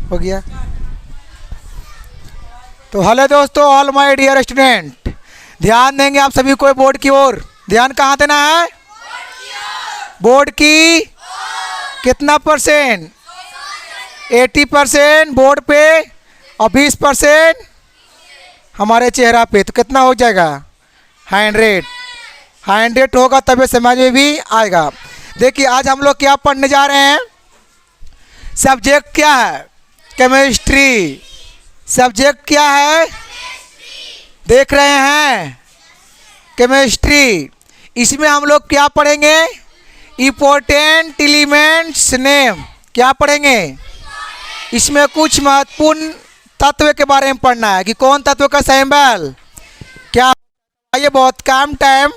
हो गया। तो हेलो दोस्तों, ऑल माय डियर स्टूडेंट, ध्यान देंगे आप सभी को बोर्ड की ओर। ध्यान कहाँ देना है? बोर्ड की कितना परसेंट? 80% बोर्ड पे और 20% हमारे चेहरा पे। तो कितना हो जाएगा? 100 होगा तभी समझ में भी आएगा। देखिए आज हम लोग क्या पढ़ने जा रहे हैं। सब्जेक्ट क्या है? केमिस्ट्री। सब्जेक्ट क्या है? देख रहे हैं, केमिस्ट्री। इसमें हम लोग क्या पढ़ेंगे? Important elements name. क्या पढ़ेंगे? इसमें कुछ महत्वपूर्ण तत्व के बारे में पढ़ना है कि कौन तत्व का सिंबल क्या। ये बहुत कम टाइम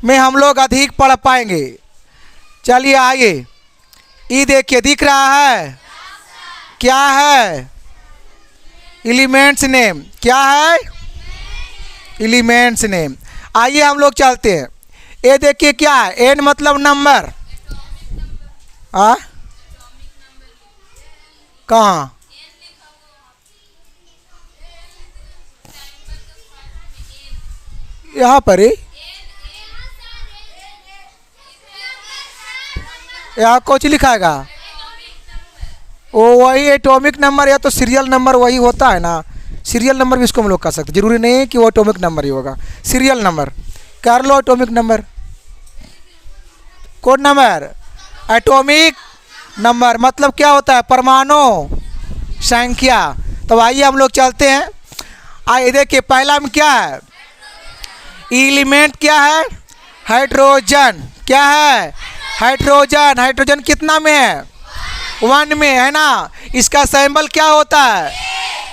में हम लोग अधिक पढ़ पाएंगे। चलिए आइए, ये देखिए दिख रहा है, क्या है? Elements name. क्या है? Elements name. आइए हम लोग चलते हैं। ये देखिए क्या है? एन मतलब नंबर। कहाँ? यहाँ पर ही। यहाँ कुछ लिखाएगा? वो वही एटॉमिक नंबर या तो सीरियल नंबर वही होता है ना। सीरियल नंबर भी इसको हम लोग कर सकते, जरूरी नहीं है कि वो एटॉमिक नंबर ही होगा। सीरियल नंबर कर लो। एटॉमिक नंबर कौन नंबर? एटॉमिक नंबर मतलब क्या होता है? परमाणु संख्या। तो आइए हम लोग चलते हैं। आइए देखिए पहला में क्या है? एलिमेंट क्या है? हाइड्रोजन। क्या है? हाइड्रोजन। हाइड्रोजन कितना में है? 1 में है ना। इसका सिंबल क्या होता है?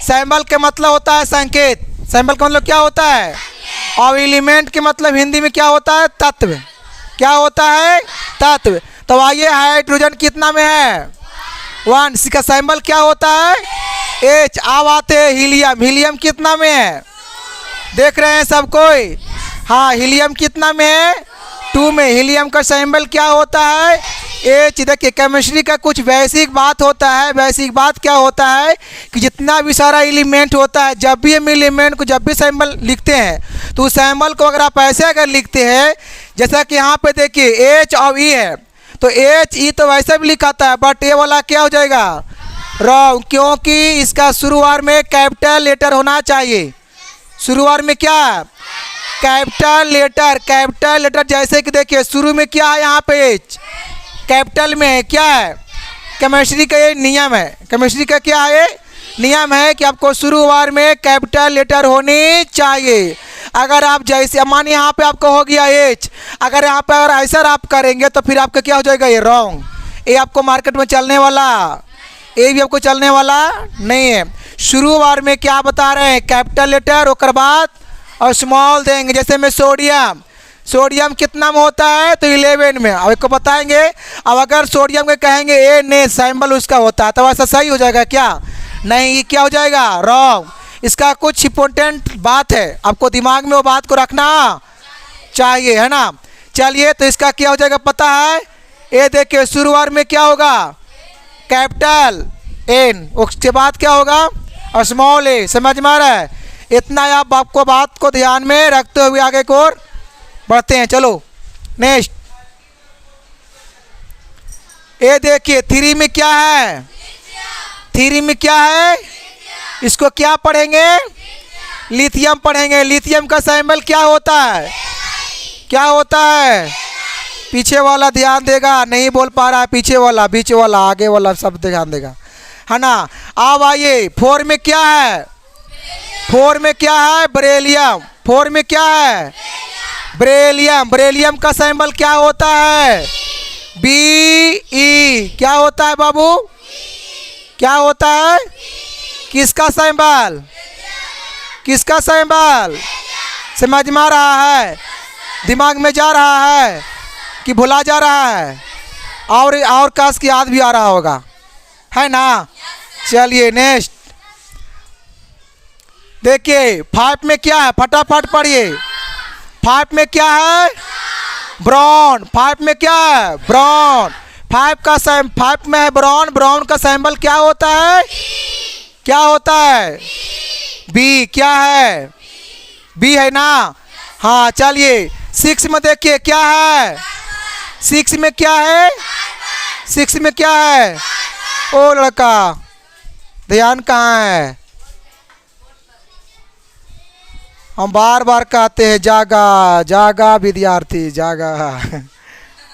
सिंबल के मतलब होता है संकेत। सिंबल का मतलब क्या होता है? और एलिमेंट के मतलब हिंदी में क्या होता है? तत्व। क्या होता है? तत्व। तो आइए हाइड्रोजन कितना में है? 1। इसका सिंबल क्या होता है? H। अब आते हैं हीलियम। हीलियम कितना में है? देख रहे हैं सब कोई? हाँ, हीलियम कितना में है? 2 में। हीलियम का सिंबल क्या होता है? H। देखिए केमिस्ट्री का कुछ बेसिक बात होता है। बेसिक बात क्या होता है कि जितना भी सारा एलिमेंट होता है, जब भी हम एलिमेंट को जब भी सिंबल लिखते हैं तो उस सिंबल को अगर आप ऐसे अगर लिखते हैं, जैसा कि यहाँ पे देखिए H और E है, तो H E तो वैसे भी लिखाता है, बट ये वाला क्या हो जाएगा? रॉन्ग, क्योंकि इसका शुरुआत में कैपिटल लेटर होना चाहिए। शुरुआत में क्या? Capital letter. कैपिटल लेटर जैसे कि देखिए शुरू में क्या है? यहाँ पे H कैपिटल में है। क्या है? केमिस्ट्री का ये नियम है। केमिस्ट्री का क्या है? नियम है कि आपको शुरुआत में कैपिटल लेटर होनी चाहिए। अगर आप जैसे मानिए यहाँ पे आपको हो गया H, अगर यहाँ पे अगर ऐसा आप करेंगे तो फिर आपका क्या हो जाएगा? ये रॉन्ग। ये आपको मार्केट में चलने वाला, ये भी आपको चलने वाला नहीं है। शुरुआत में क्या बता रहे हैं? कैपिटल लेटर, उसके बाद और स्मॉल देंगे। जैसे में सोडियम। सोडियम कितना में होता है? तो 11 में। अब इसको बताएंगे। अब अगर सोडियम के कहेंगे ए ने सिंबल उसका होता है, तो ऐसा सही हो जाएगा क्या? नहीं, ये क्या हो जाएगा? रॉन्ग। इसका कुछ इंपॉर्टेंट बात है, आपको दिमाग में वो बात को रखना चाहिए, है ना। चलिए तो इसका क्या हो जाएगा पता है? ये देखिए शुरुआत में क्या होगा? कैपिटल एन, उसके बाद क्या होगा? और स्मॉल ए। समझ में आ रहा है? इतना आप आपको बात को ध्यान में रखते हुए आगे को और बढ़ते हैं। चलो नेक्स्ट। ये देखिए 3 में क्या है? 3 में क्या है? इसको क्या पढ़ेंगे? लिथियम पढ़ेंगे। लिथियम का सिंबल क्या होता है? क्या होता है? पीछे वाला ध्यान देगा, नहीं बोल पा रहा है। पीछे वाला, बीच वाला, आगे वाला सब ध्यान देगा, है ना। अब आइए 4 में क्या है? 4 में क्या है? बेरिलियम। 4 में क्या है? बेरिलियम। बेरिलियम का सिंबल क्या होता है? BE। क्या होता है बाबू? क्या होता है? किसका सिंबल? किसका सिंबल? समझ में आ रहा है? दिमाग में जा रहा है कि भुला जा रहा है? और काश की याद भी आ रहा होगा, है ना। चलिए नेक्स्ट देखिए 5 में क्या है? फटाफट पढ़िए। 5 में क्या है? ब्रॉन। 5 में क्या है? ब्रॉन। फाइव में है ब्राउन, ब्राउन का सिंबल क्या होता है? क्या होता है? बी। क्या है? बी है ना? हाँ चलिए 6 में देखिए क्या है? 6 में क्या है? 6 में क्या है? ओ लड़का ध्यान कहाँ है? हम बार बार कहते हैं जागा जागा विद्यार्थी जागा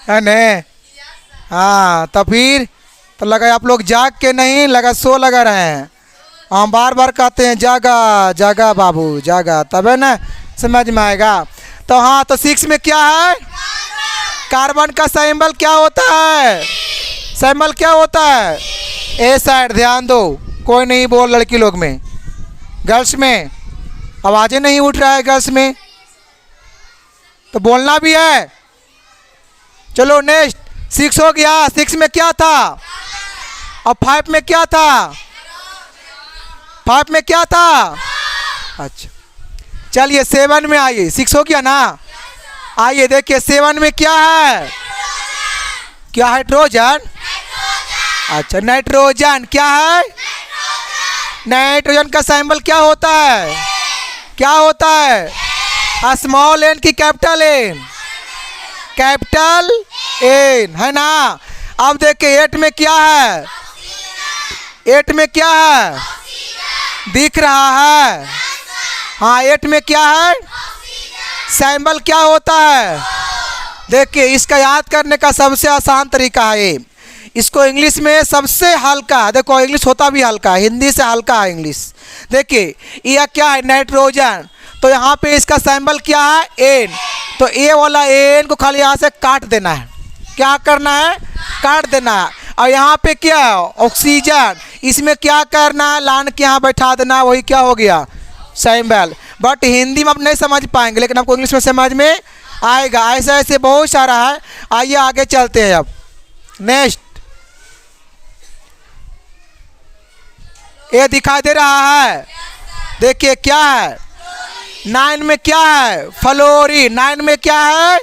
है न? हाँ तो फिर तो लगा आप लोग जाग के नहीं लगा सो लगा रहे हैं। हम बार बार कहते हैं जागा जागा बाबू जागा, तब है ना समझ में आएगा। तो हाँ तो 6 में क्या है? कार्बन का सिंबल क्या होता है? सिंबल क्या होता है? ए साइड ध्यान दो, कोई नहीं बोल लड़की लोग में, गर्ल्स में आवाज़ें नहीं उठ रहा है, गर्ल्स में तो बोलना भी है। चलो नेक्स्ट 6 हो गया। 6 में क्या था? और 5 में क्या था? 5 में क्या था? अच्छा चलिए 7 में आइए। 6 हो गया ना? आइए देखिए 7 में क्या है? क्या है? ट्रोजन। अच्छा नाइट्रोजन। क्या है? नाइट्रोजन का सिंबल क्या होता है? क्या होता है? स्मॉल एन की कैपिटल एन? कैपिटल एन है ना। अब देखिए 8 में क्या है? 8 में क्या है? दिख रहा है? हाँ 8 में क्या है? सिंबल क्या होता है? देखिए इसका याद करने का सबसे आसान तरीका है, इसको इंग्लिश में सबसे हल्का, देखो इंग्लिश होता भी हल्का है, हिंदी से हल्का है इंग्लिश। देखिए यह क्या है? नाइट्रोजन। तो यहाँ पे इसका सिंबल क्या है? एन। तो ए वाला एन को खाली यहाँ से काट देना है। क्या करना है? काट देना है। और यहाँ पे क्या है? ऑक्सीजन। इसमें क्या करना है? लान के यहाँ बैठा देना, वही क्या हो गया? सिंबल। बट हिंदी में आप नहीं समझ पाएंगे, लेकिन आपको इंग्लिश में समझ में आएगा। ऐसा ऐसे बहुत सारा है। आइए आगे चलते हैं। अब नेक्स्ट ये दिखाई दे रहा है, देखिए क्या है? 9 में क्या है? फ्लोरीन। 9 में क्या है?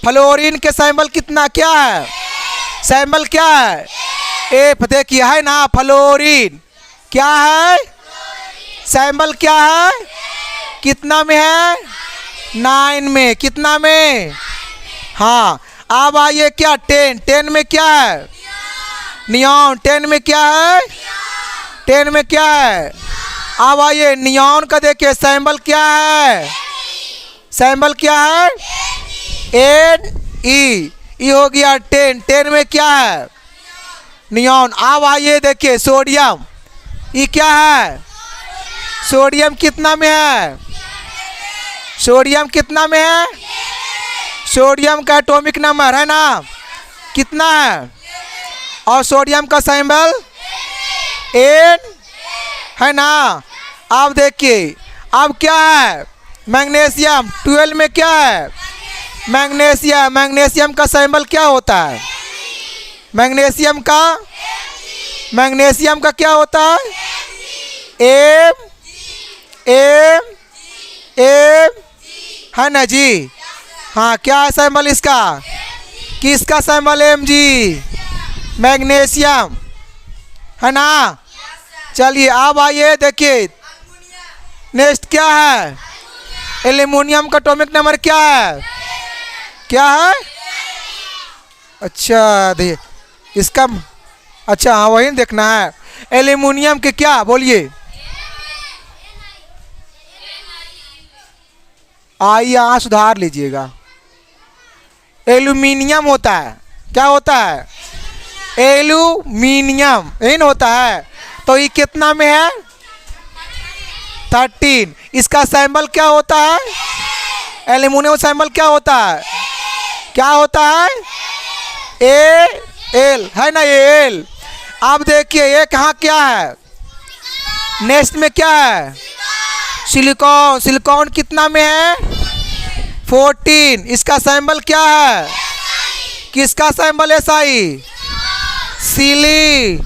फ्लोरीन के सिंबल कितना क्या है? सिंबल क्या है? एफ। देखिए है ना फ्लोरीन क्या है? सिंबल क्या है? कितना में है? 9 में। कितना में? हाँ अब आइए क्या? 10। 10 में क्या है? नियॉन। 10 में क्या है? 10 में क्या है? अब आइए नियॉन का देखिए सिंबल क्या है? सिंबल क्या है? N E. ई हो गया 10। 10 में क्या है? नियॉन। अब आइए देखिए सोडियम। ई क्या है? सोडियम कितना में है? सोडियम कितना में है? सोडियम का एटॉमिक नंबर है ना कितना है? और सोडियम का सिंबल एन है ना। अब देखिए अब क्या है? मैग्नीशियम। 12 में क्या है? मैग्नीशियम। मैग्नीशियम का सिंबल क्या होता है? मैग्नीशियम का क्या होता है? एम। एम एम है ना जी। हाँ क्या है सिंबल इसका? किसका सिंबल? M G. मैग्नीशियम है ना। चलिए अब आइए देखिए नेक्स्ट क्या है? एल्युमिनियम का एटॉमिक नंबर क्या है? क्या है? अच्छा देखिए इसका, अच्छा हाँ वही देखना है। एल्युमिनियम के क्या बोलिए? आइए यहाँ सुधार लीजिएगा। एल्युमिनियम होता है। क्या होता है? एल्युमिनियम इन होता है। तो ये कितना में है? 13। इसका सिंबल क्या होता है? एल्युमिनियम सिंबल क्या होता है? क्या होता है? ए एल है ना, ये एल। अब देखिए ये कहाँ क्या है? नेक्स्ट में क्या है? सिलिकॉन। सिलिकॉन कितना में है? 14। इसका सिंबल क्या है? किसका सिंबल है? साई सिली।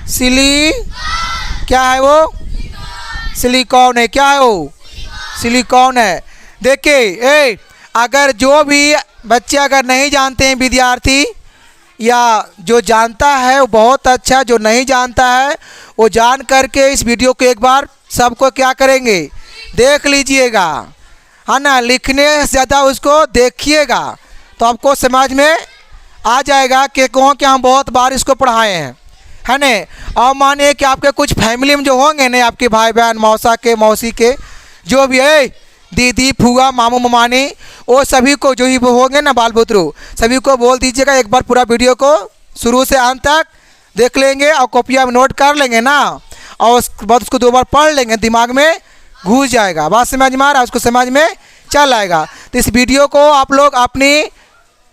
सिली क्या है? वो सिलिकॉन है। क्या है वो? सिलिकॉन है। देखिए अगर जो भी बच्चे अगर नहीं जानते हैं विद्यार्थी, या जो जानता है वो बहुत अच्छा, जो नहीं जानता है वो जान करके इस वीडियो को एक बार सबको क्या करेंगे, देख लीजिएगा, है ना। लिखने से ज़्यादा उसको देखिएगा तो आपको समझ में आ जाएगा कि कौन क्या हम बहुत बार इसको पढ़ाए हैं, है ना। और मानिए कि आपके कुछ फैमिली में जो होंगे ना, आपके भाई बहन, मौसा के, मौसी के, जो भी है, दीदी, फूआ, मामू, ममानी, वो सभी को जो ही होंगे ना, बाल बुतरू, सभी को बोल दीजिएगा एक बार पूरा वीडियो को शुरू से अंत तक देख लेंगे और कॉपिया में नोट कर लेंगे ना, और उसके बाद उसको 2 बार पढ़ लेंगे, दिमाग में घुस जाएगा, बात समझ में आ रहा है, उसको समझ में चल आएगा। तो इस वीडियो को आप लोग अपनी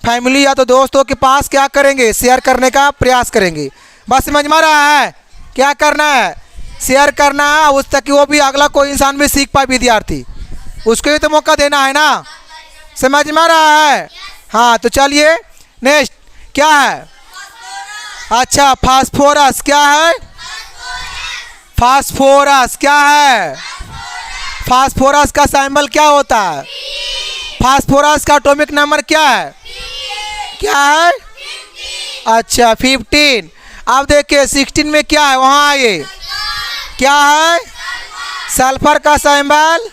फैमिली या तो दोस्तों के पास क्या करेंगे, शेयर करने का प्रयास करेंगे। बात समझ में आ रहा है, क्या करना है, शेयर करना है उस तक कि वो भी अगला कोई इंसान भी सीख पाए, विद्यार्थी, उसको भी तो मौका देना है ना। समझ में आ रहा है। हाँ तो चलिए नेक्स्ट क्या है। अच्छा फास्फोरस क्या है, फास्फोरस क्या है, फास्फोरस का सिंबल क्या होता है, फास्फोरस का एटॉमिक नंबर क्या है, क्या है, अच्छा 15। अब देखिए 16 में क्या है, वहाँ आइए, क्या है, सल्फर का सिंबल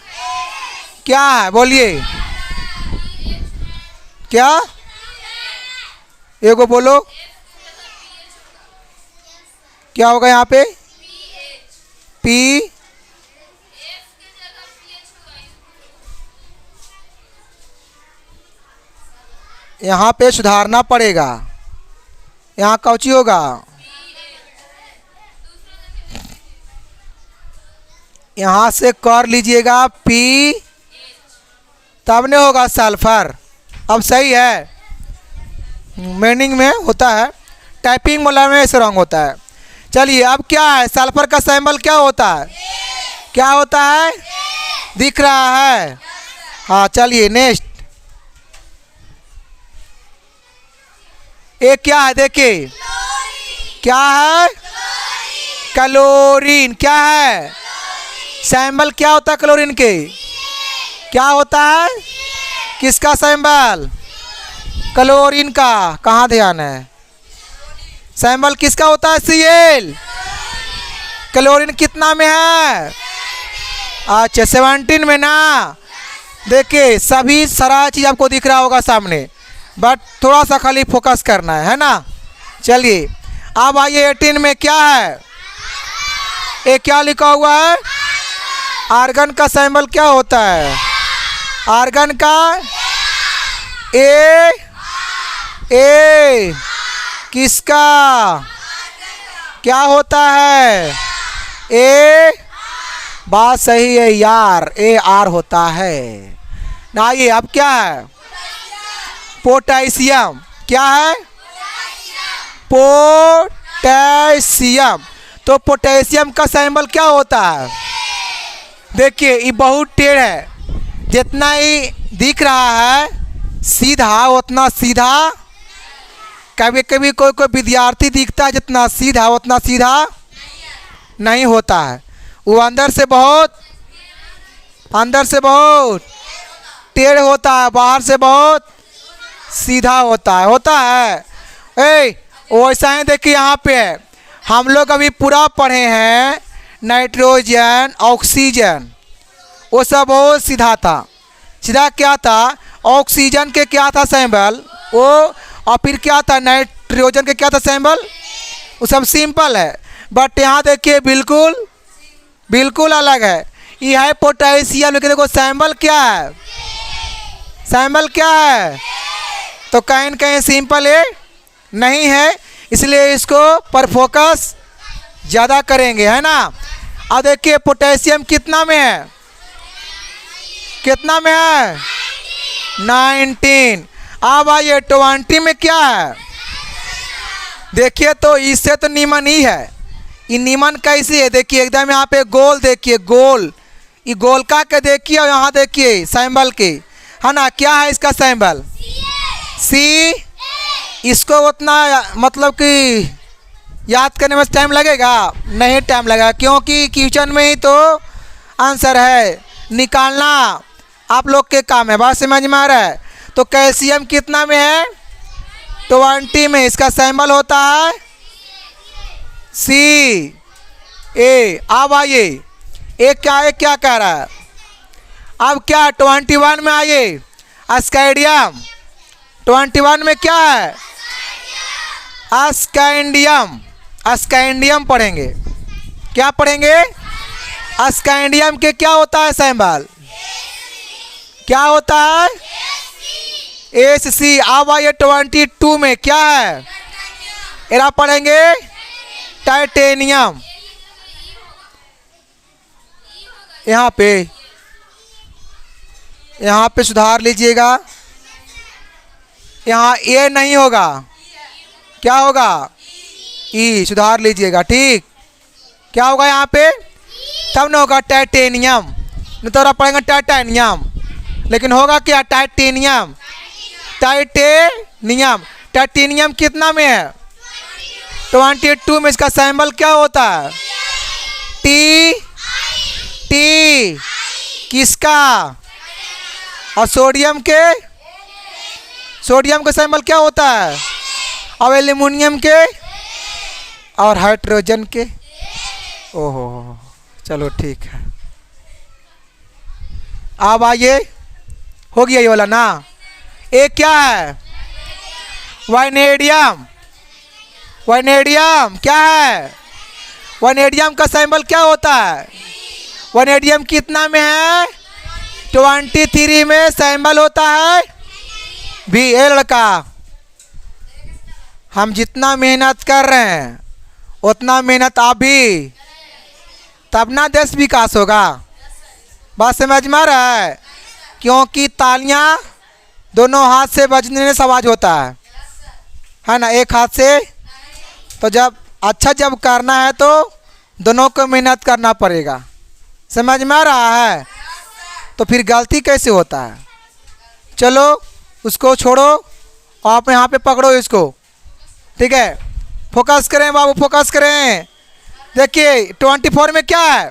क्या है, बोलिए क्या, एगो बोलो क्या होगा यहाँ पे, पी, यहाँ पे सुधारना पड़ेगा, यहाँ कौची होगा, यहाँ से कर लीजिएगा पी, तब नहीं होगा सल्फर। अब सही है, मीनिंग में होता है, टाइपिंग वाला में ऐसे रंग होता है। चलिए अब क्या है, सल्फर का सिंबल क्या होता है, क्या होता है, दिख रहा है। हाँ चलिए नेक्स्ट, ये क्या है, देखिए क्या है, क्लोरीन, क्या है, सिंबल क्या होता है क्लोरीन के, क्या होता है, किसका सिंबल, क्लोरीन का, कहाँ ध्यान है, सिंबल किसका होता है, Cl। क्लोरीन कितना में है, अच्छा 17 में ना। देखिए सभी सारा चीज़ आपको दिख रहा होगा सामने, बट थोड़ा सा खाली फोकस करना है ना। चलिए अब आइए 18 में क्या है, ये क्या लिखा हुआ है, आर्गन का सिंबल क्या होता है, आर्गन का ए किसका क्या होता है, ए, बात सही है यार, AR होता है ना। ये अब क्या है, पोटेशियम, क्या है, पोटेशियम। तो पोटेशियम का सिंबल क्या होता है, देखिए ये बहुत टेढ़ है, जितना ही दिख रहा है सीधा उतना सीधा, कभी कभी कोई कोई विद्यार्थी दिखता है जितना सीधा उतना सीधा नहीं होता है, वो अंदर से बहुत टेढ़ होता है, बाहर से बहुत सीधा होता है। वैसा ही देखिए यहाँ पे है, हम लोग अभी पूरा पढ़े हैं नाइट्रोजन, ऑक्सीजन, वो सब बहुत सीधा था, सीधा क्या था, ऑक्सीजन के क्या था सिंबल वो, और फिर क्या था नाइट्रोजन के क्या था सिंबल, वो सब सिंपल है। बट यहाँ देखिए बिल्कुल अलग है, ये है पोटेशियम, लेकिन देखो सिंबल क्या है, सिंबल क्या है, तो कहीं कहीं सिंपल है नहीं है, इसलिए इसको पर फोकस ज़्यादा करेंगे, है ना। अब देखिए पोटेशियम कितना में है, कितना में है, 19। अब आइए 20 में क्या है, देखिए तो इससे तो नीमन ही है, ये नीमन कैसी है, देखिए एकदम यहाँ पे गोल, देखिए गोल, ये गोलका के देखिए, और यहाँ देखिए सिंबल के, है ना, क्या है इसका सिंबल, सी। इसको उतना मतलब कि याद करने में टाइम लगेगा, नहीं टाइम लगेगा, क्योंकि क्वेश्चन में ही तो आंसर है, निकालना आप लोग के काम है, बात समझ में आ रहा है। तो कैल्शियम कितना में है, 20 में इसका सिंबल होता है सी ए। अब आइए एक क्या कह रहा है, अब क्या 21 में आइए स्कैंडियम। 21 में क्या है, स्कैंडियम। स्कैंडियम पढ़ेंगे, क्या पढ़ेंगे, स्कैंडियम के क्या होता है सिंबल, क्या होता है एस सी। अब आइए 22 में क्या है, एरा पढ़ेंगे टाइटेनियम। यहाँ पे सुधार लीजिएगा, यहाँ ए नहीं होगा, क्या होगा ई, सुधार लीजिएगा ठीक। क्या होगा यहाँ पे, तब ना होगा टाइटेनियम, नहीं तो पढ़ेंगे टाइटेनियम, लेकिन होगा क्या टाइटेनियम। टाइटेनियम, टाइटेनियम कितना में है 22 में, इसका सिंबल क्या होता है टी। टी किसका, और सोडियम का सिंबल क्या होता है, और एल्युमिनियम के और हाइड्रोजन के। ओहो चलो ठीक है। अब आइए, हो गया ये वाला ना। एक क्या है वाइनेडियम। वाइनेडियम क्या है, वाइनेडियम का सिंबल क्या होता है, वाइनेडियम कितना में है 23 में सिंबल होता है भी। ए लड़का, हम जितना मेहनत कर रहे हैं उतना मेहनत आप भी, तब ना देश विकास होगा। बात समझ में आ रहा है, क्योंकि तालियां दोनों हाथ से बजने से आवाज होता है ना, एक हाथ से। तो जब करना है तो दोनों को मेहनत करना पड़ेगा, समझ में आ रहा है, तो फिर गलती कैसे होता है। चलो उसको छोड़ो, आप यहाँ पे पकड़ो इसको, ठीक है। फोकस करें बाबू, फोकस करें। देखिए 24 में क्या है,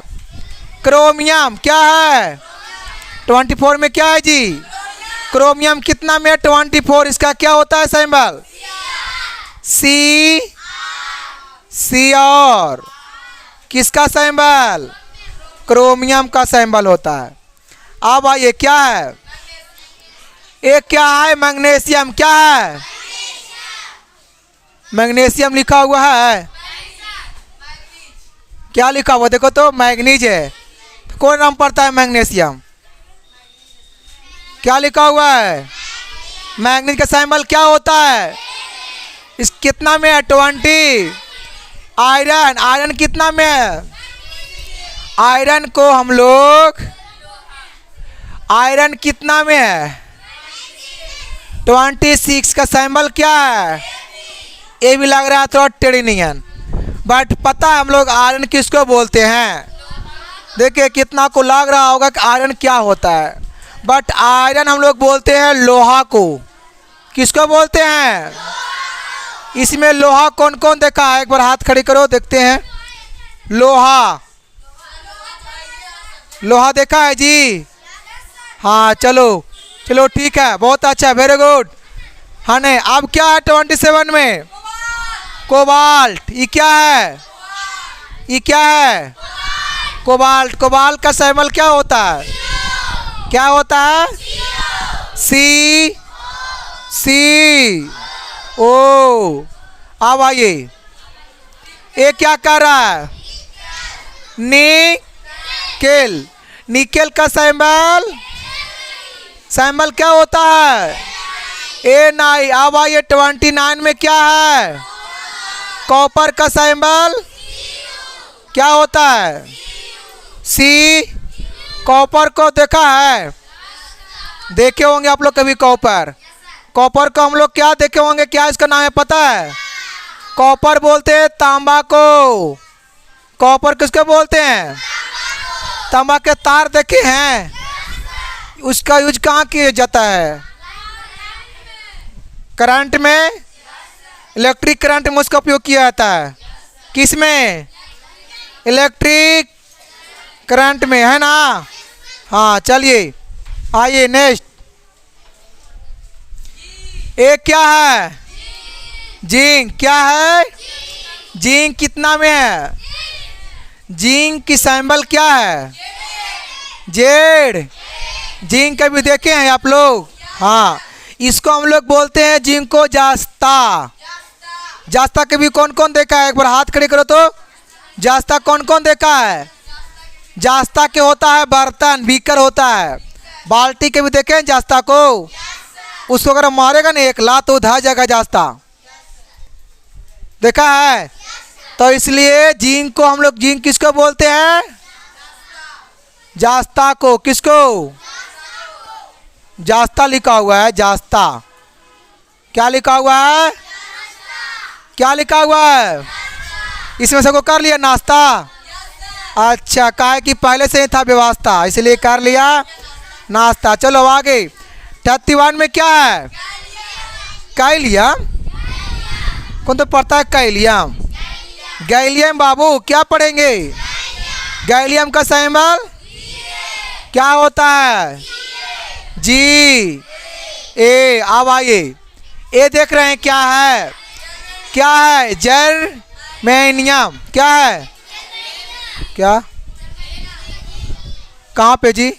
क्रोमियम। क्या है 24 में, क्या है जी, क्रोमियम। कितना में 24, इसका क्या होता है सिंबल सी। सी और किसका सिंबल, क्रोमियम का सिंबल होता है। अब आइए क्या है, एक क्या है मैग्नीशियम। क्या है मैग्नीशियम, लिखा हुआ है, क्या लिखा हुआ देखो तो, मैग्नीज है। कौन नाम पड़ता है मैग्नीशियम, क्या लिखा हुआ है, मैग्नीज का सिंबल क्या होता है, इस कितना में है 20। आयरन, आयरन कितना में है, आयरन को हम लोग, आयरन कितना में है 26 का सिंबल क्या है, ये भी लग रहा है थोड़ा टेढ़ियन, बट पता है हम लोग आयरन किसको बोलते हैं। देखिए कितना को लग रहा होगा कि आयरन क्या होता है, बट आयरन हम लोग बोलते हैं लोहा को। किसको बोलते हैं, इसमें लोहा कौन कौन देखा है, एक बार हाथ खड़ी करो देखते हैं। लोहा, लोहा देखा है जी, हाँ चलो चलो ठीक है, बहुत अच्छा, वेरी गुड। हाँ नहीं, अब क्या है 27 में, कोबाल्ट। ये क्या है, ये क्या है कोबाल्ट। कोबाल्ट का सिंबल क्या होता है, क्या होता है सी। सी ओ। अब आइए, ये क्या कर रहा है निकेल। निकेल का सिंबल, सिंबल क्या होता है ए नहीं। अब आइए 29 में क्या है, कॉपर का सिंबल क्या होता है सी। कॉपर को देखा है, देखे होंगे आप लोग कभी कॉपर। कॉपर को हम लोग क्या देखे होंगे, क्या इसका नाम है पता है, कॉपर बोलते हैं तांबा को। कॉपर किसको बोलते हैं, तांबा के तार देखे हैं, उसका यूज कहाँ किया जाता है, करंट में, इलेक्ट्रिक करंट में उसका उपयोग किया जाता है। किस में, इलेक्ट्रिक करंट में, है ना। हाँ चलिए आइए नेक्स्ट। एक क्या है जिंक क्या है? जिंक कितना में है? जिंक की सिंबल क्या है? जेड। जिंक कभी देखे हैं आप लोग? हाँ, इसको हम लोग बोलते हैं जिंक को जास्ता। जास्ता के भी कौन कौन देखा है? एक बार हाथ खड़े करो तो। जास्ता कौन कौन देखा है? जास्ता के होता है बर्तन, बीकर होता है। बाल्टी के भी देखे हैं जास्ता को? उसको अगर मारेगा ना एक लात तो उधर जाएगा जास्ता। देखा है? तो इसलिए जिंक को हम लोग जिंक किसको बोलते हैं? जास्ता को। किसको? जास्ता लिखा हुआ है, जास्ता। क्या लिखा हुआ है? क्या लिखा हुआ है? इसमें सबको कर लिया नाश्ता? अच्छा, काहे कि पहले से ही था व्यवस्था, इसलिए कर लिया नाश्ता। चलो आगे। 31 में क्या है? कैलियम। कौन तो पढ़ता है कैलियम? गैलियम बाबू। क्या पढ़ेंगे? गैलियम का सिंबल क्या होता है? जी ए। अब आइए, ए देख रहे हैं क्या है? क्या है? जर्मेनियम। क्या है? क्या? कहाँ पे जी?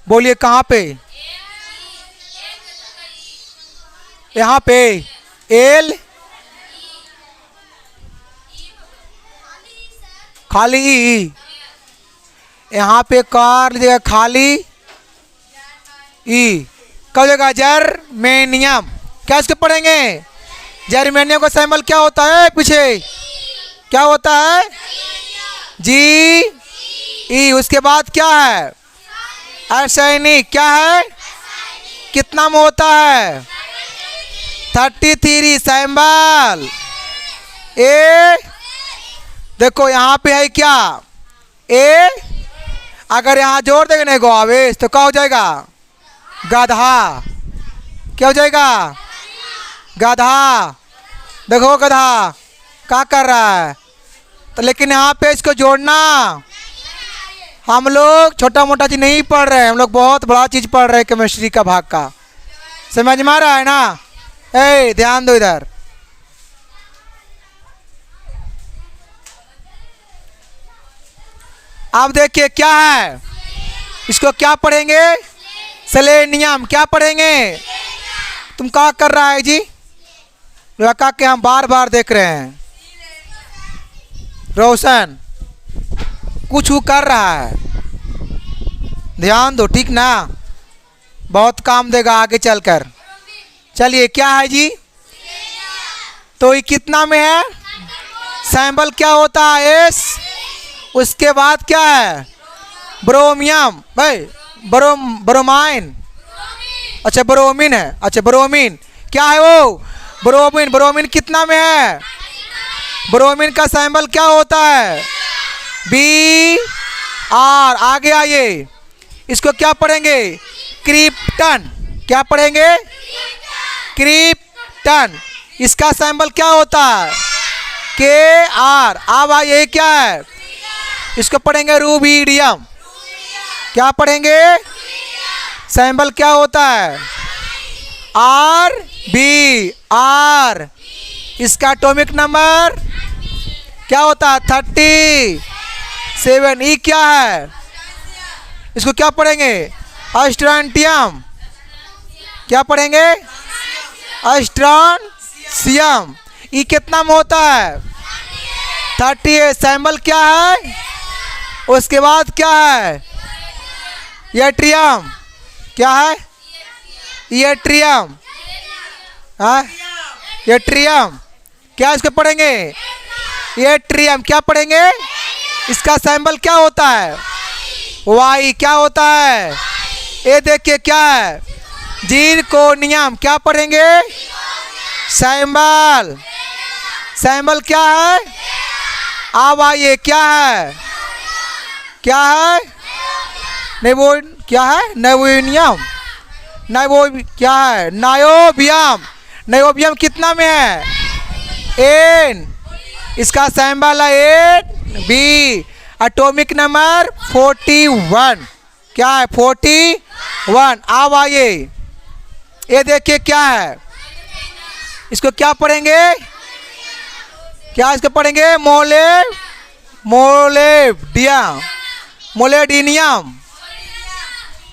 बोलिए कहाँ पे? यहाँ पे एल खाली ई। यहाँ पे कर लीजिएगा खाली ई। कब जगह जर्मेनियम। क्या इसको पढ़ेंगे? जर्मेनियम का सिंबल क्या होता है? पीछे क्या होता है? जी ई। उसके बाद क्या है? आर्सेनिक। क्या है? कितना में होता है? 33 सिंबल ए। देखो यहाँ पे है क्या? ए। अगर यहाँ जोड़ देंगे ना गोआवेश तो क्या हो जाएगा? गधा। क्या हो जाएगा? गधा। देखो गधा क्या कर रहा है। तो लेकिन यहाँ पे इसको जोड़ना, हम लोग छोटा मोटा चीज नहीं पढ़ रहे हैं, हम लोग बहुत बड़ा चीज पढ़ रहे हैं, केमिस्ट्री का भाग का। समझ में आ रहा है ना? ए ध्यान दो इधर। अब देखिए क्या है? इसको क्या पढ़ेंगे? सेलेनियम। क्या पढ़ेंगे? तुम क्या कर रहा है जी? लड़का के हम बार बार देख रहे हैं। रोशन कुछ वो कर रहा है, ध्यान दो ठीक ना? बहुत काम देगा आगे चलकर। चलिए क्या है जी? तो ये कितना में है? सिंबल क्या होता है? एस। उसके बाद क्या है? ब्रोमियम। भाई ब्रोमाइन। अच्छा ब्रोमीन है। अच्छा ब्रोमीन क्या है वो? ब्रोमीन। ब्रोमीन कितना में है? ब्रोमीन का सिंबल क्या होता है? B R. आगे आइए, इसको क्या पढ़ेंगे? क्रिप्टन। क्या पढ़ेंगे? क्रिप्टन। इसका सिंबल क्या होता है? के आर। अब आइए क्या है? इसको पढ़ेंगे रूबीडियम। क्या पढ़ेंगे? सिंबल क्या होता है? R B R. इसका एटॉमिक नंबर क्या होता है? 37। ई क्या है? इसको क्या पढ़ेंगे? स्ट्रोंटियम। क्या पढ़ेंगे? स्ट्रोंसियम। ई कितना में होता है? 38। सिंबल क्या है? उसके बाद क्या है? यट्रियम। क्या है? यट्रियम। हाँ यट्रियम। क्या इसको पढ़ेंगे? यट्रियम। क्या पढ़ेंगे? इसका सिंबल क्या होता है? वाई। क्या होता है? ये देखिए क्या है? जिरकोनियम। क्या पढ़ेंगे? सिंबल। सिंबल क्या है? अब आइए क्या है? क्या है? नेबो क्या है? नेबोनियम। नाइबो क्या है? नायोबियम। नायोबियम कितना में है? एन। इसका सिंबल है एन बी। Atomic number 41। क्या है? 41। अब आइए ये देखिए क्या है, इसको क्या पढ़ेंगे, क्या इसको पढ़ेंगे, मोलेडियम, मोलेडिनियम,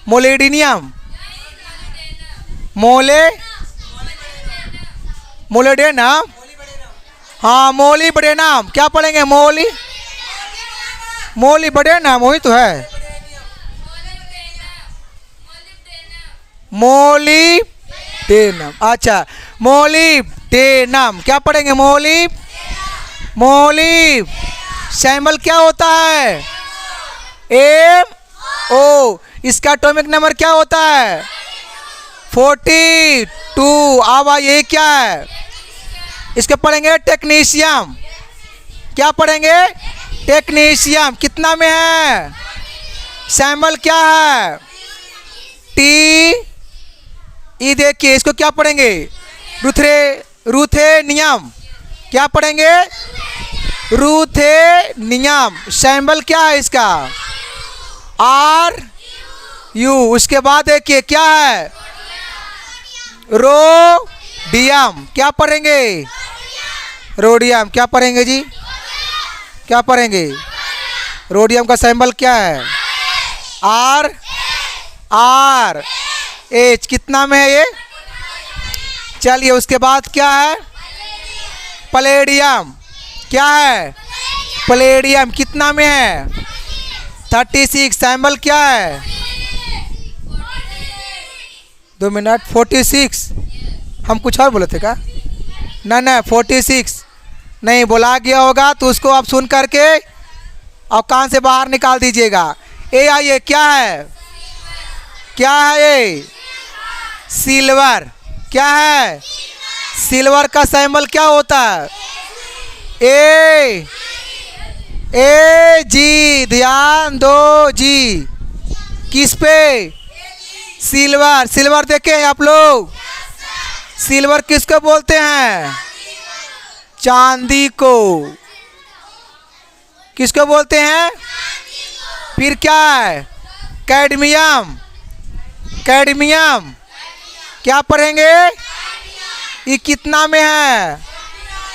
मोलेडिनियम, मोलेडेनम, हाँ मोलिब्डेनम। क्या पढ़ेंगे, मोलिब्डेनम, वही तो है, मोलिब्डेनम। अच्छा मोलिब्डेनम क्या पढ़ेंगे, मोलिब सैंबल क्या होता है, MO। इसका एटॉमिक नंबर क्या होता है, 42। अब ये क्या है, इसके पढ़ेंगे टेक्नीशियम। क्या पढ़ेंगे, टेक्नीशियम। कितना में है, सैंबल क्या है, T। ई देखिए इसको क्या पढ़ेंगे, रूथेनियम। क्या पढ़ेंगे, रूथेनियम। सैंबल क्या है इसका, RU। उसके बाद देखिए क्या है, रोडियम। क्या पढ़ेंगे, रोडियम। क्या पढ़ेंगे जी, क्या पढ़ेंगे, रोडियम का सैंबल क्या है, RH। कितना में है ये, चलिए उसके बाद क्या है, प्लेडियम। क्या है, प्लेडियम। कितना में है, 36। सैंबल क्या है, 2 मिनट, 46। हम कुछ और बोले थे क्या, नहीं 46 नहीं बोला गया होगा, तो उसको आप सुन करके और कान से बाहर निकाल दीजिएगा। आइए क्या है, क्या है ये, सिल्वर। क्या है, सिल्वर का सैंबल क्या होता है, जी। ध्यान दो जी, किस पे, सिल्वर। सिल्वर देखे आप लोग, सिल्वर किसको बोलते हैं, चांदी को। किसको बोलते हैं, फिर क्या है, कैडमियम। कैडमियम क्या पढ़ेंगे, ये कितना में है,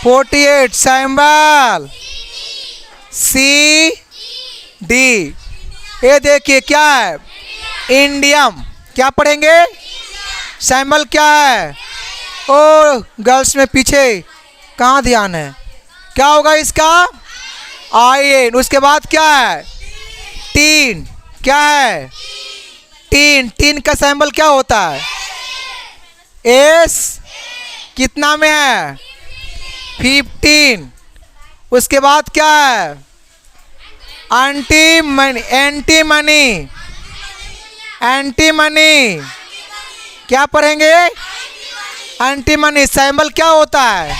48। सैंबल CD। ये देखिए क्या है, इंडियम। क्या पढ़ेंगे, सैंबल क्या है, ओ गर्ल्स में पीछे कहाँ ध्यान है, क्या होगा इसका, आयन। उसके बाद क्या है, टीन। क्या है, टीन। टीन का सैंबल क्या होता है, S। कितना में है, 15। उसके बाद क्या है, एंटीमनी। Antimony, antimony. क्या पढ़ेंगे, एंटीमनी। सैंबल क्या होता है,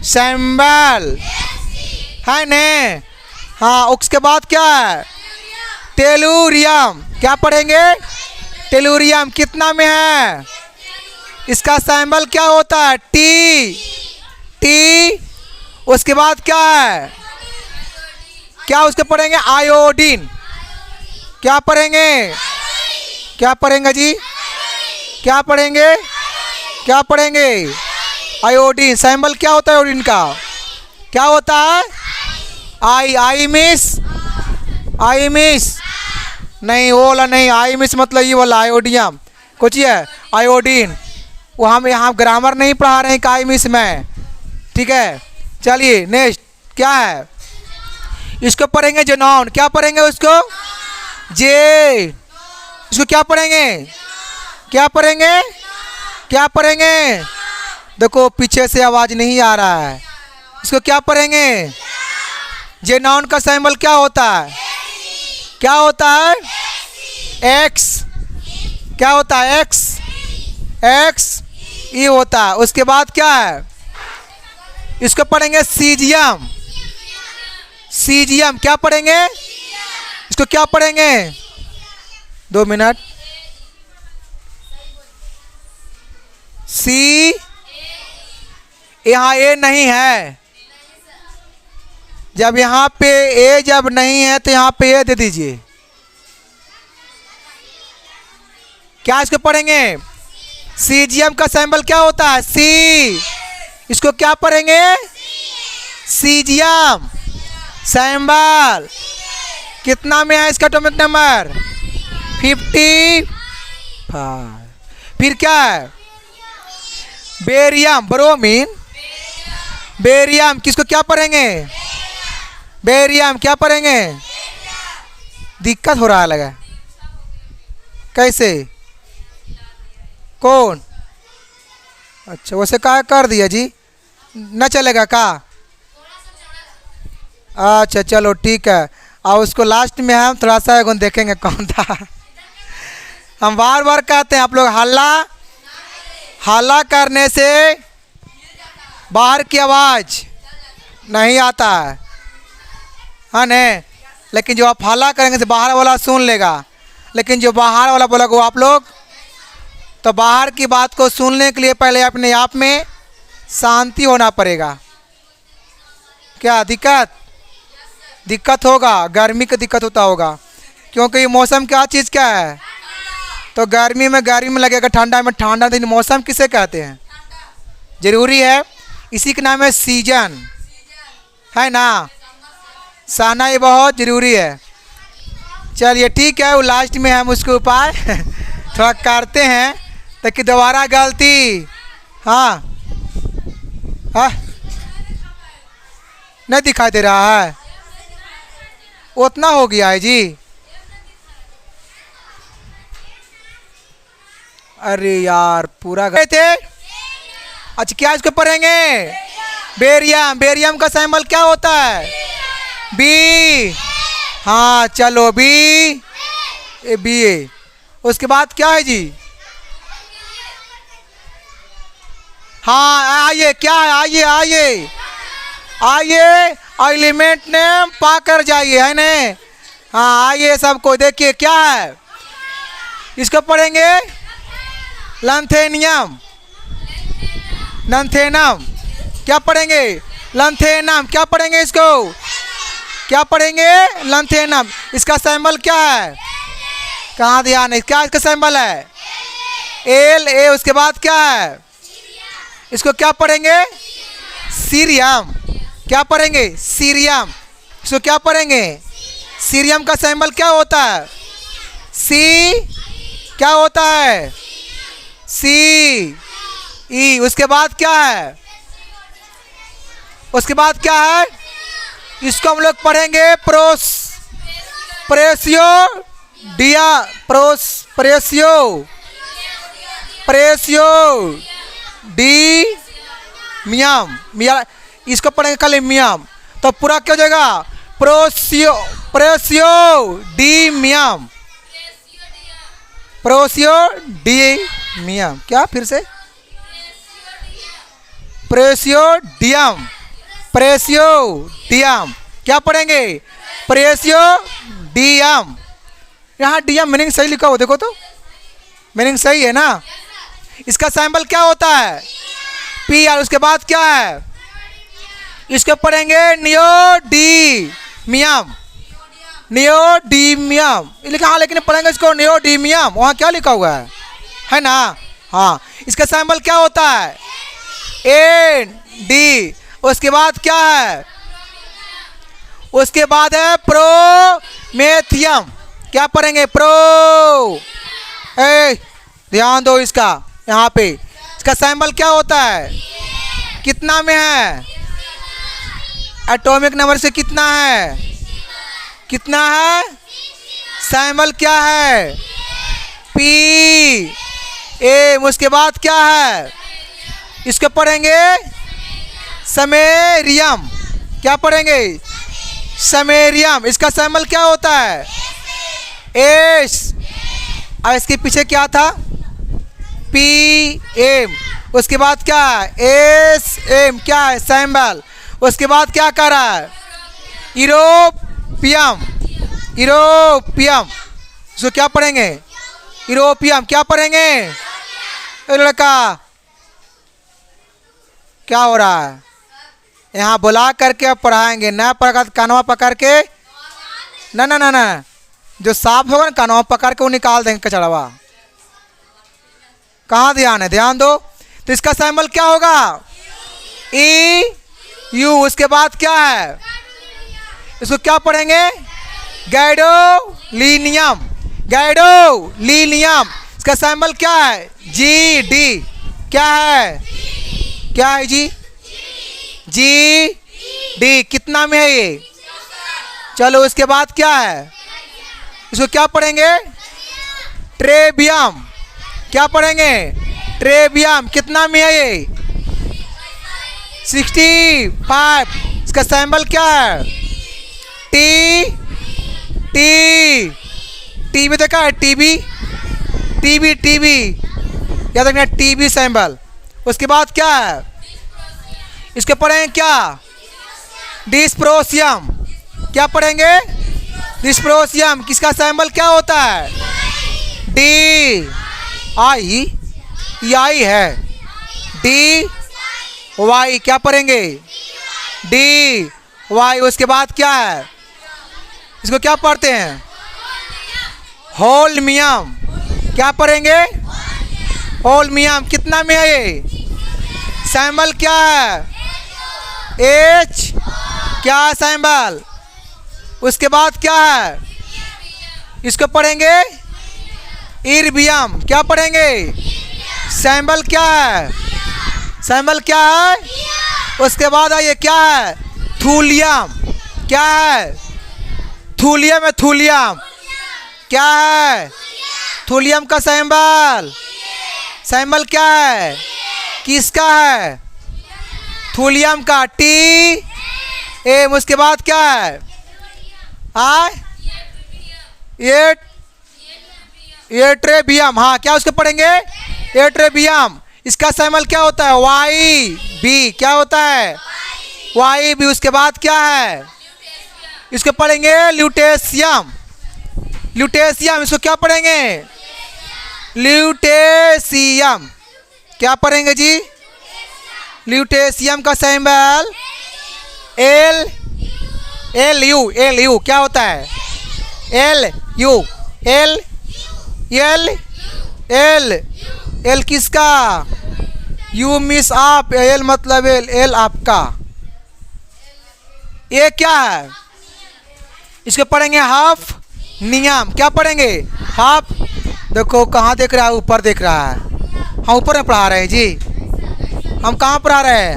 सैंबल है ने, हाँ। उसके बाद क्या है, टेलुरियम। क्या पढ़ेंगे, टेलुरियम। कितना में है, इसका सैंबल क्या होता है, T। उसके बाद क्या है, क्या उसके पढ़ेंगे, आयोडीन। क्या पढ़ेंगे, क्या पढ़ेंगे जी, क्या पढ़ेंगे, क्या पढ़ेंगे, आयोडीन। सैंबल क्या होता है आयोडीन का, क्या होता है, आई मिस नहीं, वो वाला नहीं, आई मिस मतलब ये वाला आयोडियम। कुछ है आयोडीन, वो हम यहाँ ग्रामर नहीं पढ़ा रहे हैं आई मिस में, ठीक है। चलिए नेक्स्ट क्या है, इसको पढ़ेंगे जेनॉन। क्या पढ़ेंगे उसको, जे। इसको क्या पढ़ेंगे, क्या पढ़ेंगे, क्या पढ़ेंगे, देखो पीछे से आवाज़ नहीं आ रहा है। इसको क्या पढ़ेंगे, जेनॉन का सिंबल क्या होता है, क्या होता है, एक्स। क्या होता है, एक्स ये होता है। उसके बाद क्या है, इसको पढ़ेंगे सीजियम। सीजियम क्या पढ़ेंगे, इसको क्या पढ़ेंगे, 2 मिनट। सी, यहाँ ए नहीं है, जब यहाँ पे ए जब नहीं है तो यहाँ पे ए दे दीजिए। क्या इसको पढ़ेंगे, सीजियम का सिंबल क्या होता है? सी। इसको क्या पढ़ेंगे? Caesium symbol. कितना में है इसका एटॉमिक नंबर? 55। फिर क्या है? बेरियम, ब्रोमीन, बेरियम किसको क्या पढ़ेंगे? बेरियम क्या पढ़ेंगे? दिक्कत हो रहा है लगा। कैसे? कौन? अच्छा वैसे क्या कर दिया जी, न चलेगा का? अच्छा चलो ठीक है। और उसको लास्ट में हम थोड़ा सा एगो देखेंगे कौन था। हम बार बार कहते हैं आप लोग हल्ला हल्ला करने से बाहर की आवाज़ नहीं आता है, हाँ नहीं। लेकिन जो आप हल्ला करेंगे तो बाहर वाला सुन लेगा, लेकिन जो बाहर वाला बोलेगा वो आप लोग, तो बाहर की बात को सुनने के लिए पहले अपने आप में शांति होना पड़ेगा। क्या दिक्कत होगा? गर्मी का दिक्कत होता होगा, क्योंकि ये मौसम क्या चीज़ क्या है? तो गर्मी में लगेगा, ठंडा में ठंडा। दिन मौसम किसे कहते हैं? जरूरी है, इसी का नाम है सीजन, है ना। सहना ये बहुत ज़रूरी है। चलिए ठीक है, वो लास्ट में हम उसके उपाय थोड़ा करते हैं ताकि दोबारा गलती, हाँ नहीं दिखाई दे रहा है, उतना हो गया है जी। अरे यार पूरा गए थे। अच्छा क्या इसको पढ़ेंगे? बेरियम। बेरियम का सिंबल क्या होता है? बी। हाँ चलो बी, बी ए। उसके बाद क्या है जी? हाँ आइए, क्या है? आइए आइए आइए, एलिमेंट नेम पा कर जाइए, है न। हाँ आइए सबको, देखिए क्या है, इसको पढ़ेंगे लैंथेनियम, लैंथेनम। क्या पढ़ेंगे? लैंथेनम। क्या पढ़ेंगे इसको? क्या पढ़ेंगे? लैंथेनम। इसका सिंबल क्या है? कहाँ ध्यान है? क्या इसका सिंबल है? L A. उसके बाद क्या है? इसको क्या पढ़ेंगे? सीरियम। क्या पढ़ेंगे? सीरियम। इसको क्या पढ़ेंगे? सीरियम का सिंबल क्या होता है? सी। क्या होता है? सी ई। उसके बाद क्या है? उसके बाद क्या है? इसको हम लोग पढ़ेंगे प्रेसियो डिया, प्रेसियो डी मियम। इसको पढ़ेंगे खाली मियम, तो पूरा क्या हो जाएगा? प्रेसियो डी मियम, प्रेसियो डी मियम। क्या फिर से? प्रेसियोडियम, प्रेसियोडियम। क्या पढ़ेंगे? प्रेसियोडियम। यहाँ डियम मीनिंग सही लिखा हो, देखो तो मीनिंग सही है ना। इसका सिंबल क्या होता है? P R. उसके बाद क्या है? इसको पढ़ेंगे नियोडीमियम, नियोडीमियम लिखा। हाँ लेकिन पढ़ेंगे इसको नियोडीमियम, वहाँ क्या लिखा हुआ है ना। हाँ इसका सिंबल क्या होता है? N D. उसके बाद क्या है? उसके बाद है प्रोमेथियम। क्या पढ़ेंगे? ध्यान दो इसका, यहाँ पे इसका सिंबल क्या होता है? कितना में है? एटॉमिक नंबर से कितना है? कितना है? सिंबल क्या है? P A. उसके बाद क्या है? इसको पढ़ेंगे समेरियम। क्या पढ़ेंगे? समेरियम। इसका सिंबल क्या होता है? एस। और इसके पीछे क्या था? P M. उसके बाद क्या है? S M. क्या है? सिंबल। उसके बाद क्या कर रहा है? Europium, europium. इसको क्या पढ़ेंगे? यूरोपियम। क्या पढ़ेंगे? लड़का क्या हो रहा है? यहाँ बुला करके अब पढ़ाएंगे, ना पढ़ा कानवा पकड़ के, ना ना ना ना, जो साफ होगा ना कानवा पकड़ के वो निकाल देंगे कचड़वा। कहाँ ध्यान है, ध्यान दो। तो इसका सिंबल क्या होगा, ई यू। उसके बाद क्या है, इसको क्या पढ़ेंगे, गैडोलीनियम, गैडोलीनियम। इसका सिंबल क्या है, जी डी। क्या है, क्या है जी, जी डी। कितना में है ये, चलो उसके बाद क्या है, इसको क्या पढ़ेंगे, ट्रेबियम। क्या पढ़ेंगे, ट्रेबियम। कितना में है ये, 65। इसका सिंबल क्या है, टी टी। टीबी देखा है, टीबी, टीबी टीबी, याद रखना टीबी सिंबल। उसके बाद क्या है, इसके पढ़ेंगे क्या, डिस्प्रोसियम। क्या पढ़ेंगे, डिस्प्रोसियम। किसका सिंबल क्या होता है, डी आई, ये आई है, डी वाई। क्या पढ़ेंगे, डी वाई। उसके बाद क्या है, इसको क्या पढ़ते हैं, होल्मियम। क्या पढ़ेंगे, होल्मियम। कितना में है ये, सिंबल क्या है, एच। क्या सिंबल, उसके बाद क्या है, इसको पढ़ेंगे इर्बियम। क्या पढ़ेंगे, सिंबल क्या है, सिंबल क्या है। उसके बाद आइए क्या है, थूलियम। क्या है, थूलियम है, थूलियम। क्या है, थूलियम का सिंबल, सिंबल क्या है, किसका है, थूलियम का, टी एम। उसके बाद क्या है, ये ट्रेबियम। हाँ, क्या उसको पढ़ेंगे, ये ट्रेबियम। इसका सिंबल क्या होता है, वाई बी। क्या होता है, वाई बी। उसके बाद क्या है, इसको पढ़ेंगे ल्यूटेशियम, ल्यूटेशियम। इसको क्या पढ़ेंगे, ल्यूटेशियम। क्या पढ़ेंगे जी, ल्यूटेशियम का symbol L, L U, L U. क्या होता है, L U, L L L L. किसका, यू मिस आप, एल मतलब एल, एल आपका। ये क्या है, इसको पढ़ेंगे हाफ नियम। क्या पढ़ेंगे, हाफ। देखो कहाँ देख रहा है, ऊपर देख रहा है। हम ऊपर में पढ़ा रहे हैं जी, हम कहाँ पढ़ा रहे हैं,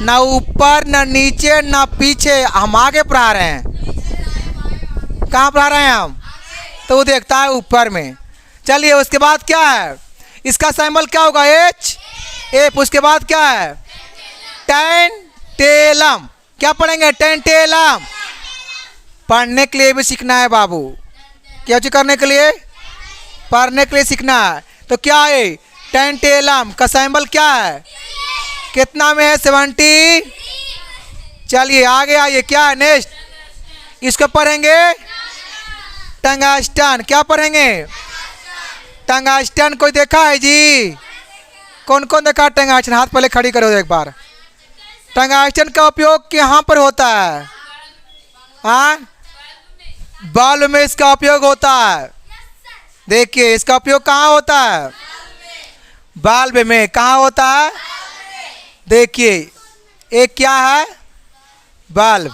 ना ऊपर ना नीचे ना पीछे, हम आगे पढ़ा रहे हैं। कहाँ पढ़ा रहे हैं हम, तो वो देखता है ऊपर में। चलिए उसके बाद क्या है, इसका सिंबल क्या होगा, एच एफ। उसके बाद क्या है, टेंटेलम। क्या पढ़ेंगे, टेंटेलम। पढ़ने के लिए भी सीखना है बाबू, क्या चीज करने के लिए, पढ़ने के लिए सीखना है। तो क्या है, टेंटेलम का सिंबल क्या है, कितना में है, 70। चलिए आगे आइए, क्या है नेक्स्ट, इसको पढ़ेंगे टंगस्टन। क्या पढ़ेंगे, टंगस्टन। कोई देखा है जी, कौन कौन देखा टंगस्टन, हाथ पहले खड़ी करो एक बार। टंगस्टन का उपयोग कहाँ पर होता है, हाँ, बल्ब में इसका उपयोग होता है। देखिए इसका उपयोग कहाँ होता है, बल्ब में। कहाँ होता है, देखिए एक क्या है, बल्ब,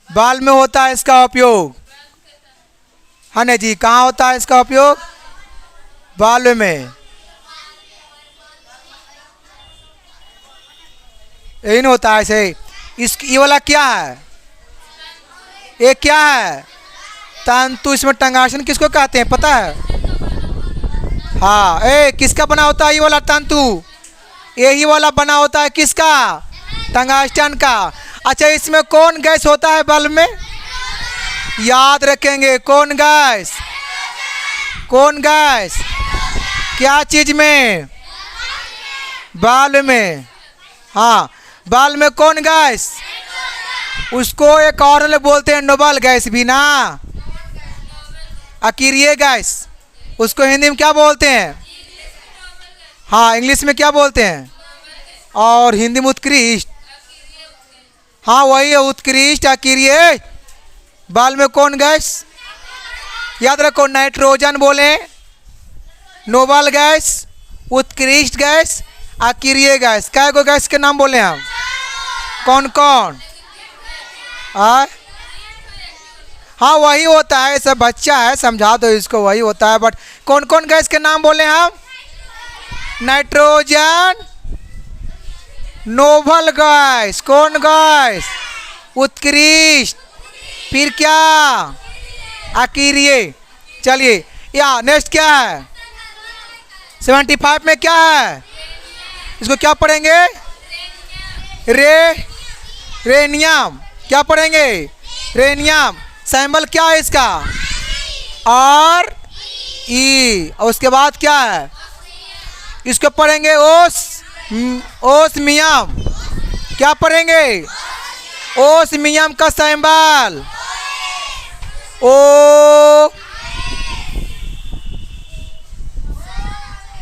बल्ब में होता है इसका उपयोग, है ना जी। कहाँ होता है इसका उपयोग, बल्ब में। यही नहीं होता है ऐसे। ये वाला क्या है, ये क्या है, तंतु। इसमें टंगासन किसको कहते हैं पता है, हाँ, किसका बना होता है ये वाला तंतु, यही वाला बना होता है किसका, टंगस्टन का। अच्छा इसमें कौन गैस होता है बल्ब में, याद रखेंगे, कौन गैस, कौन गैस, क्या चीज में, बल्ब में। हाँ, बल्ब में कौन गैस, उसको एक और बोलते हैं नोबल गैस भी ना, अकीरिय गैस। उसको हिंदी में क्या बोलते हैं, हाँ इंग्लिश में क्या बोलते हैं, और हिंदी में उत्कृष्ट। हाँ वही है, उत्कृष्ट अकीरिय। बाल में कौन गैस, याद रखो, नाइट्रोजन बोले, नोबल गैस, उत्कृष्ट गैस, अक्रिय गैस। क्या गो गैस के नाम बोले हम? कौन कौन? हाँ वही होता है, सब बच्चा है, समझा दो इसको, वही होता है। बट कौन कौन गैस के नाम बोले हम? नाइट्रोजन, नोबल गैस, कौन गैस? उत्कृष्ट, फिर क्या? अक्रिय। चलिए या नेक्स्ट क्या है? 75 में क्या है? इसको क्या पढ़ेंगे? रेनियम। क्या पढ़ेंगे? रेनियम। सिंबल क्या है इसका? और ई। और उसके बाद क्या है? इसको पढ़ेंगे ओस्मियम। क्या पढ़ेंगे? ओस्मियम का सिंबल ओ।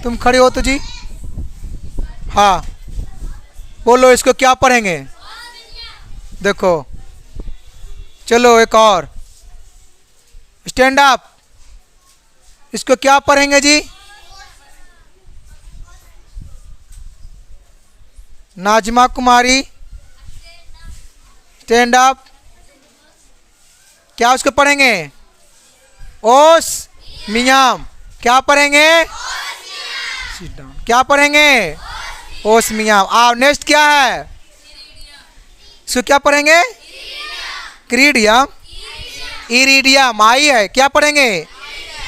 तुम खड़े हो तो जी, हाँ बोलो इसको क्या पढ़ेंगे? देखो चलो एक और, स्टैंड अप। इसको क्या पढ़ेंगे जी? नाजमा कुमारी, स्टैंड अप। क्या उसको पढ़ेंगे? ओस्मियम। क्या पढ़ेंगे? क्या पढ़ेंगे? ओस्मियम। आओ नेक्स्ट क्या है? इसको क्या पढ़ेंगे? क्रीडियम, इरिडियम। आई है, क्या पढ़ेंगे?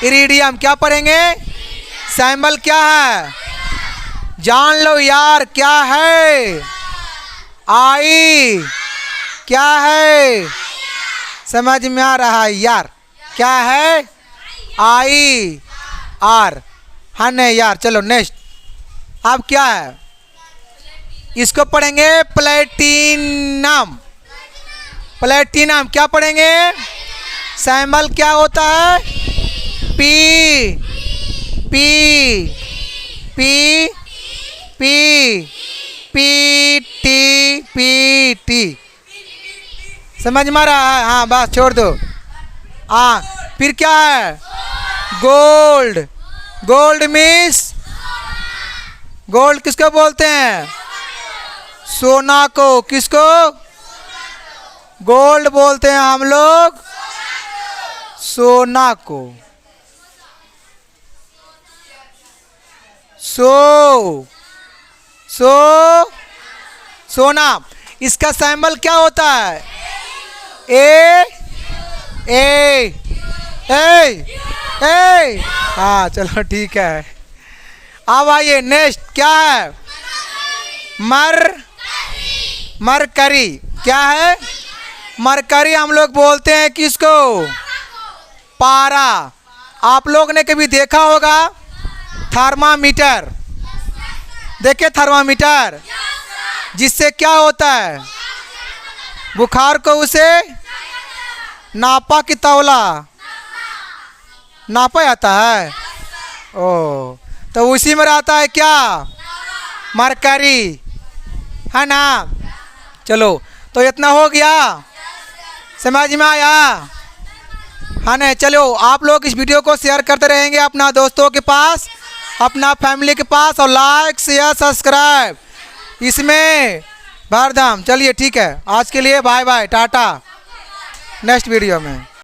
इरिडियम। क्या पढ़ेंगे? सिंबल क्या है? जान लो यार, क्या है? आई। क्या है? समझ में आ रहा है यार? क्या है? I R. हाँ नहीं यार, चलो नेक्स्ट। अब क्या है? इसको पढ़ेंगे प्लेटिनम। प्लेटिनम। क्या पढ़ेंगे? सिंबल क्या होता है? P P P P P T P T. समझ में आ रहा है? हाँ बस छोड़ दो। हाँ फिर क्या है? गोल्ड। गोल्ड मीन्स, गोल्ड किसको बोलते हैं? सोना को। किसको? गोल्ड बोलते हैं हम लोग सोना को। सोना। इसका सिंबल क्या होता है? ए हाँ चलो ठीक है। अब आइए नेक्स्ट क्या है? मरकरी। क्या है? मरकरी हम लोग बोलते हैं किसको? पारा। आप लोग ने कभी देखा होगा थर्मामीटर? देखे थर्मामीटर? जिससे क्या होता है? बुखार को उसे नापा कि तौला? नापा जाता है। ओ तो उसी में रहता है क्या? मरकरी, है ना? चलो तो इतना हो गया, समझ में आया? हाँ नहीं, चलो आप लोग इस वीडियो को शेयर करते रहेंगे अपना दोस्तों के पास, अपना फैमिली के पास, और लाइक शेयर सब्सक्राइब इसमें भरदम। चलिए ठीक है, आज के लिए bye bye, tata. Next video में।